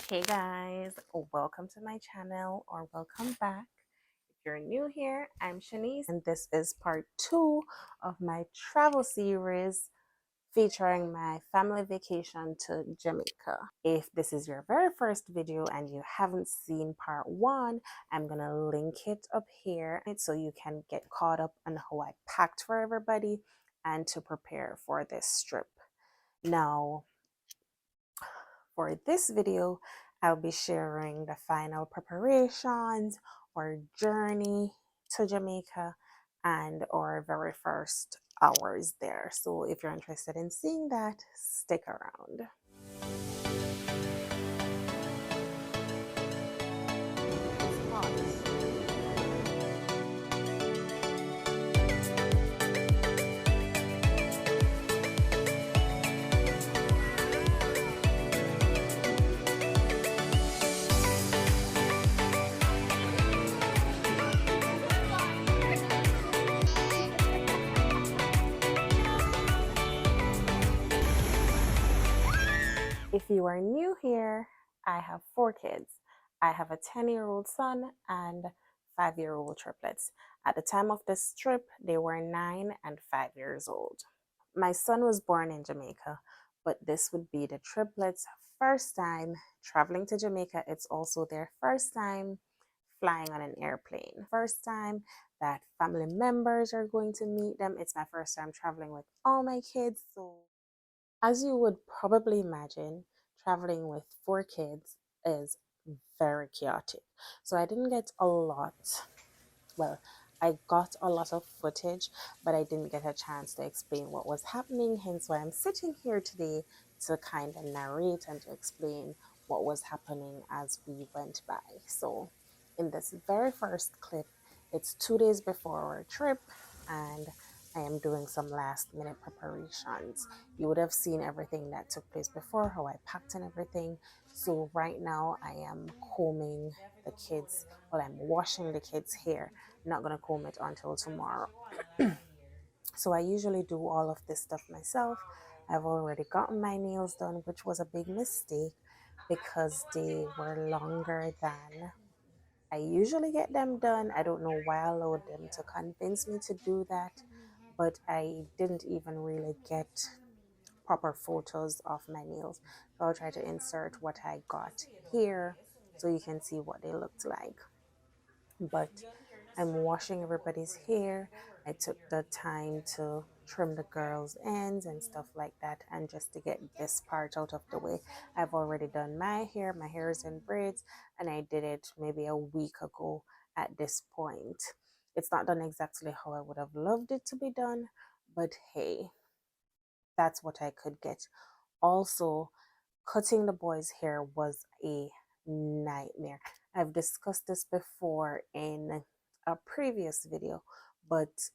Hey guys, welcome to my channel or welcome back. If you're new here, I'm Shanice and this is part 2 of my travel series featuring my family vacation to Jamaica. If this is your very first video and you haven't seen part 1, I'm gonna link it up here so you can get caught up on how I packed for everybody and to prepare for this trip. Now, for this video, I'll be sharing the final preparations or journey to Jamaica and our very first hours there. So if you're interested in seeing that, stick around. If you are new here, I have 4 kids. I have a 10-year-old son and 5-year-old triplets. At the time of this trip, they were 9 and 5 years old. My son was born in Jamaica, but this would be the triplets' first time traveling to Jamaica. It's also their first time flying on an airplane. First time that family members are going to meet them. It's my first time traveling with all my kids. So as you would probably imagine, traveling with 4 kids is very chaotic. So I didn't get a lot. Well, I got a lot of footage, but I didn't get a chance to explain what was happening. Hence why I'm sitting here today to kind of narrate and to explain what was happening as we went by. So in this very first clip, it's 2 days before our trip and I am doing some last minute preparations. You would have seen everything that took place before, how I packed and everything. So right now I am combing the kids, well, I'm washing the kids' hair. I'm not gonna comb it until tomorrow. So I usually do all of this stuff myself. I've already gotten my nails done, which was a big mistake because they were longer than I usually get them done. I don't know why I allowed them to convince me to do that, but I didn't even really get proper photos of my nails. So I'll try to insert what I got here so you can see what they looked like. But I'm washing everybody's hair. I took the time to trim the girls' ends and stuff like that, and just to get this part out of the way. I've already done my hair. My hair is in braids, and I did it maybe a week ago at this point. It's not done exactly how I would have loved it to be done, but hey, that's what I could get. Also, cutting the boys' hair was a nightmare. I've discussed this before in a previous video, but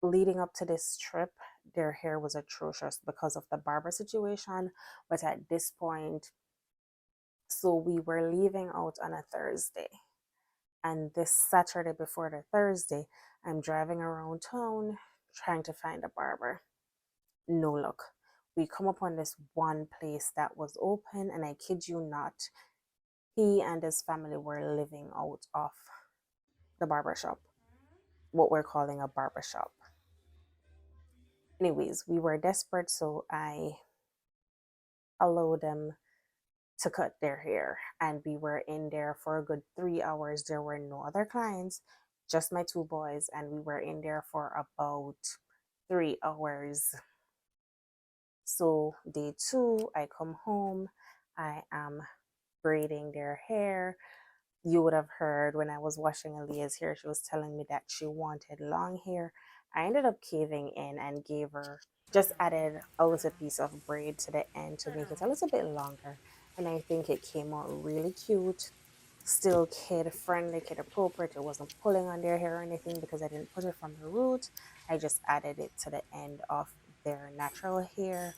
leading up to this trip, their hair was atrocious because of the barber situation. But at this point, so we were leaving out on a Thursday, and this Saturday before the Thursday, I'm driving around town trying to find a barber. No luck. We come upon this one place that was open, and I kid you not, he and his family were living out of the barbershop, what we're calling a barbershop. Anyways, we were desperate, so I allowed them to cut their hair, and we were in there for a good 3 hours. There were no other clients, just my 2 boys, and we were in there for about 3 hours. So day 2, I come home, I am braiding their hair. You would have heard when I was washing Aaliyah's hair, she was telling me that she wanted long hair. I ended up caving in and gave her, just added a little piece of braid to the end to make it a little bit longer. And I think it came out really cute. Still kid friendly, kid appropriate. It wasn't pulling on their hair or anything because I didn't put it from the root. I just added it to the end of their natural hair,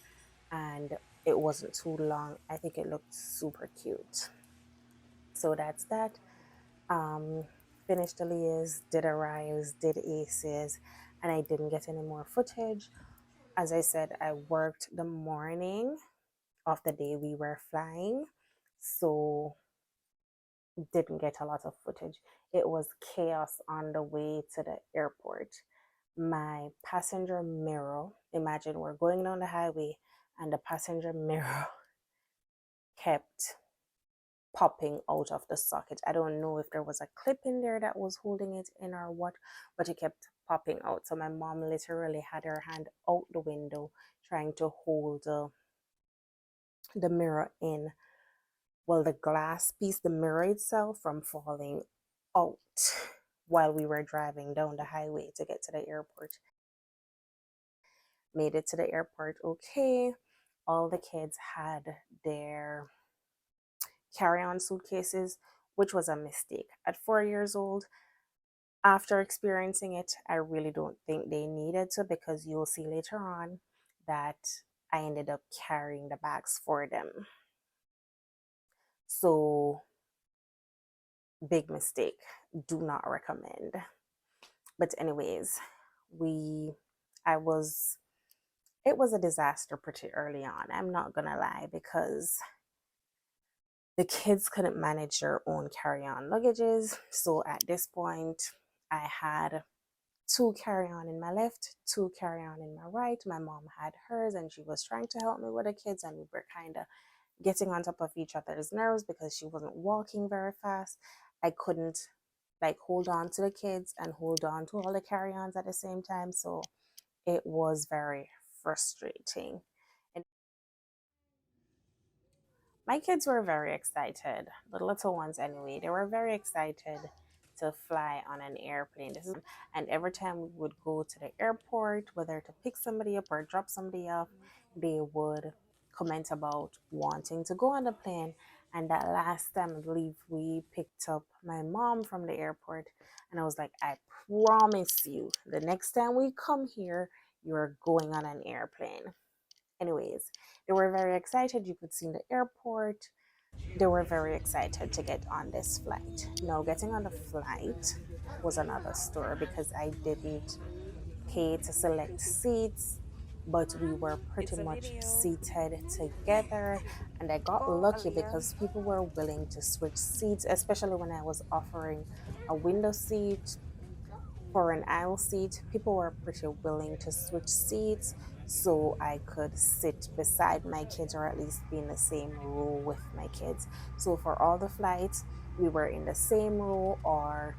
and it wasn't too long. I think it looked super cute. So that's that. um Finished the layers, did arrives, did aces, and I didn't get any more footage. As I said, I worked the morning of the day we were flying, so didn't get a lot of footage. It was chaos on the way to the airport. My passenger mirror, imagine we're going down the highway and the passenger mirror kept popping out of the socket. I don't know if there was a clip in there that was holding it in or what, but it kept popping out. So my mom literally had her hand out the window trying to hold the mirror in. Well, the glass piece, the mirror itself, from falling out while we were driving down the highway to get to the airport. Made it to the airport okay. All the kids had their carry-on suitcases, which was a mistake. At 4 years old, after experiencing it, I really don't think they needed to, because you'll see later on that I ended up carrying the bags for them. So, big mistake. Do not recommend. But anyways, we I was it was a disaster pretty early on. I'm not gonna lie, because the kids couldn't manage their own carry-on luggages. So at this point, I had two carry-on in my left, two carry-on in my right. My mom had hers, and she was trying to help me with the kids, and we were kind of getting on top of each other's nerves because she wasn't walking very fast. I couldn't like hold on to the kids and hold on to all the carry-ons at the same time. So it was very frustrating. And my kids were very excited, the little ones anyway. They were very excited to fly on an airplane. And every time we would go to the airport, whether to pick somebody up or drop somebody off, they would comment about wanting to go on the plane. And that last time, I believe we picked up my mom from the airport, and I was like, I promise you, the next time we come here, you're going on an airplane. Anyways, they were very excited. You could see in the airport, they were very excited to get on this flight. Now, getting on the flight was another story, because I didn't pay to select seats, but we were pretty much seated together. And I got lucky because people were willing to switch seats, especially when I was offering a window seat for an aisle seat. People were pretty willing to switch seats so I could sit beside my kids, or at least be in the same row with my kids. So for all the flights, we were in the same row, or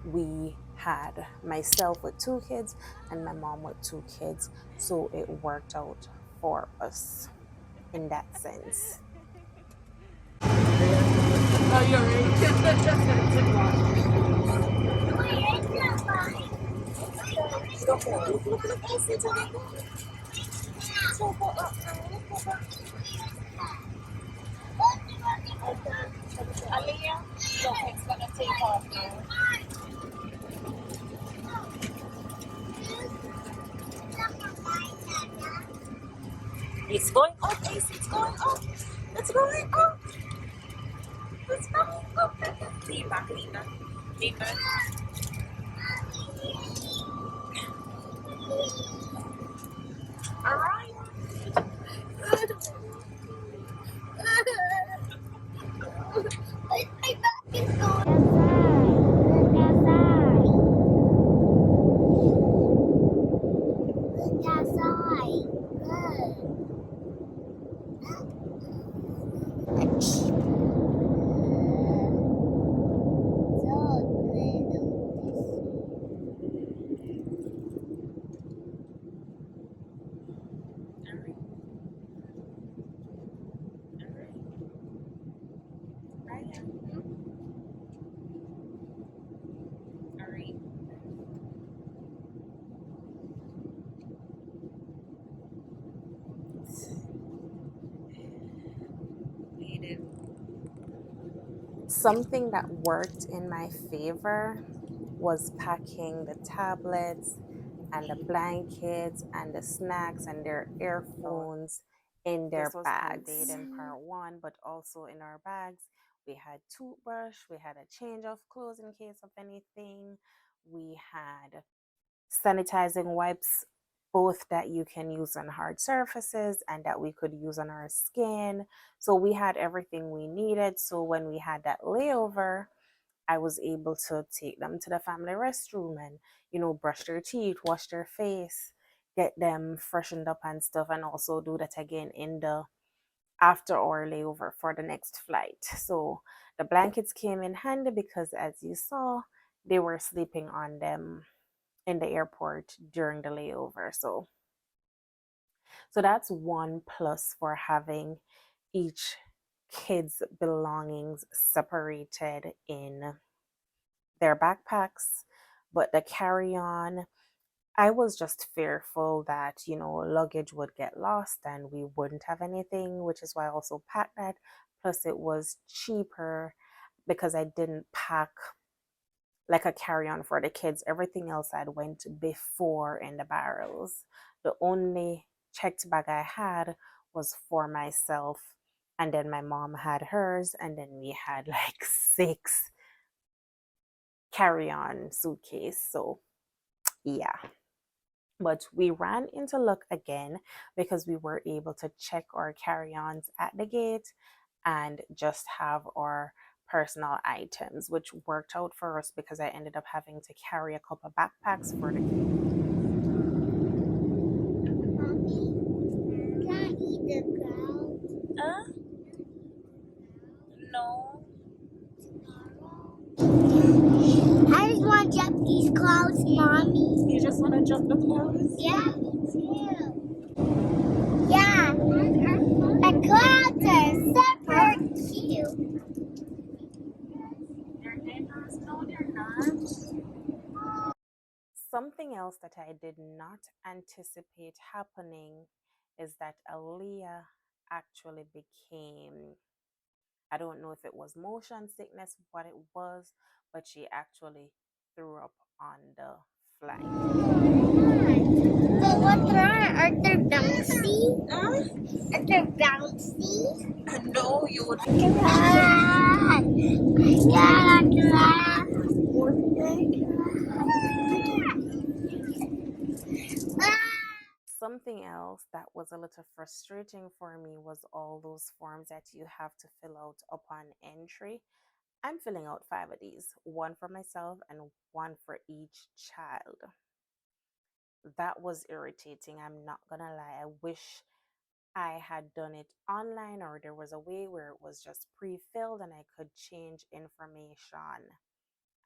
we had myself with two kids and my mom with two kids. So it worked out for us in that sense. Oh, you're Aliyah, look, it's gonna take off now. It's going up, Ace. It's going up. It's going up. It's going up. Lean back, lean back. Lean back. All right. Something that worked in my favor was packing the tablets and the blankets and the snacks and their earphones in their bags. This was conveyed in part one, but also in our bags. We had toothbrush, we had a change of clothes in case of anything, we had sanitizing wipes both that you can use on hard surfaces and that we could use on our skin. So we had everything we needed. So when we had that layover, I was able to take them to the family restroom and, brush their teeth, wash their face, get them freshened up and stuff, and also do that again in the after our layover for the next flight. So the blankets came in handy because, as you saw, they were sleeping on them in the airport during the layover. So that's one plus for having each kid's belongings separated in their backpacks. But the carry-on, I was just fearful that, luggage would get lost and we wouldn't have anything, which is why I also packed that. Plus, it was cheaper because I didn't pack like a carry-on for the kids. Everything else I'd went before in the barrels. The only checked bag I had was for myself, and then my mom had hers, and then we had like 6 carry-on suitcase. So yeah. But we ran into luck again because we were able to check our carry-ons at the gate and just have our personal items, which worked out for us because I ended up having to carry a couple backpacks for the Mommy, can I eat the cloud No. tomorrow? I just want to jump these clouds, Mommy. You just want to jump the clouds? Yeah, me too. Yeah, the clouds are super cute. They're dangerous. No, they're not. Something else that I did not anticipate happening is that Aaliyah actually became, I don't know if it was motion sickness, what it was, but she actually threw up on the flight. But what's wrong? Are they bouncy? Are they bouncy? No, you would. Cloud. Yeah, cloud. Something else that was a little frustrating for me was all those forms that you have to fill out upon entry. I'm filling out 5 of these, one for myself and one for each child. That was irritating. I'm not gonna lie. I wish I had done it online or there was a way where it was just pre filled and I could change information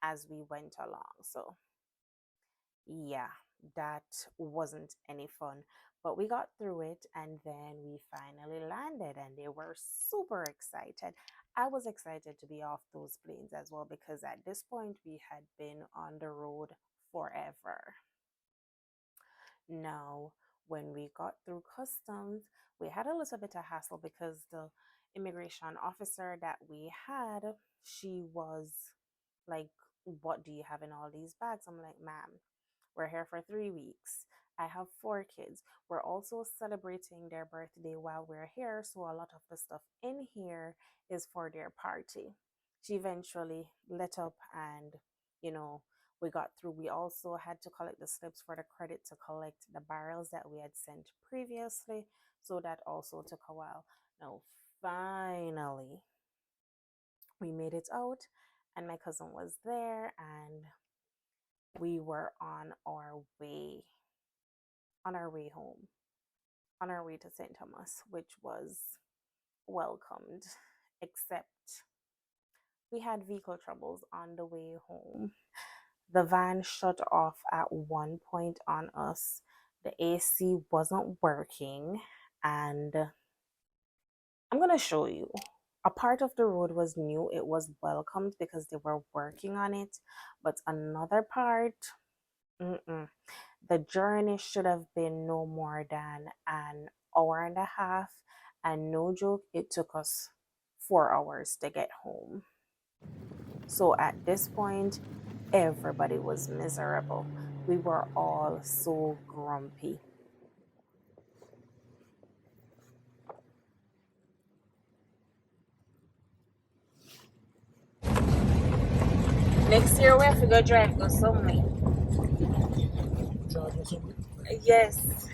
as we went along. So, yeah, that wasn't any fun. But we got through it and then we finally landed and they were super excited. I was excited to be off those planes as well because at this point we had been on the road forever. Now, when we got through customs, we had a little bit of hassle because the immigration officer that we had, she was like, "What do you have in all these bags?" I'm like, "Ma'am, we're here for 3 weeks. I have 4 kids. We're also celebrating their birthday while we're here, so a lot of the stuff in here is for their party." She eventually let up and, you know, we got through. We also had to collect the slips for the credit to collect the barrels that we had sent previously, so that also took a while. Now, finally, we made it out, and my cousin was there, and we were on our way home, on our way to St. Thomas, which was welcomed, except we had vehicle troubles on the way home. The van shut off at one point on us. The AC wasn't working, and I'm going to show you. A part of the road was new, it was welcomed because they were working on it, but another part, mm-mm. The journey should have been no more than an hour and a half, and no joke, it took us 4 hours to get home. So at this point, everybody was miserable. We were all so grumpy. Next year we have to go drive go somewhere. Yes.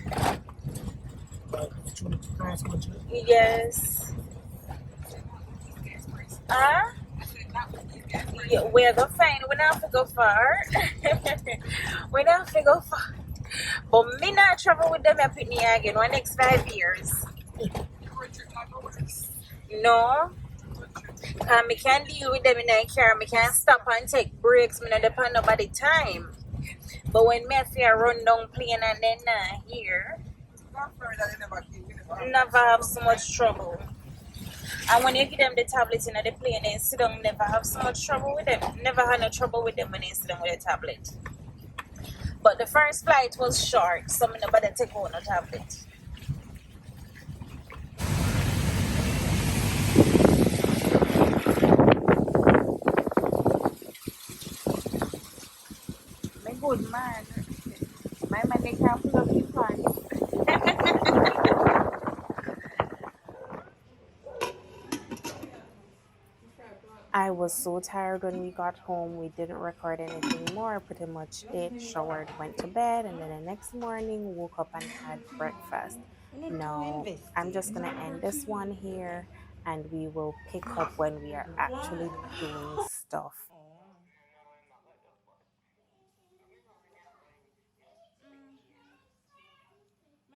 Yes. Ah? Yeah, we're gonna find we not to go far. We not to go far. But me not travel with them up in the again for next 5 years. No. Cause me can deal with them in a car. Me can stop and take breaks. Me not depend nobody time. But when me fear run down plane and then here, never have so much trouble. And when you give them the tablets in the plane, they sit down, never have so much trouble with them. Never had no trouble with them when they sit down with a tablet. But the first flight was short, so me nobody take out no tablet. My good man. My man they can't pull up your pants. I was so tired when we got home. We didn't record anything more. Pretty much ate, showered, went to bed, and then the next morning woke up and had breakfast. Now, I'm just going to end this one here and we will pick up when we are actually doing stuff.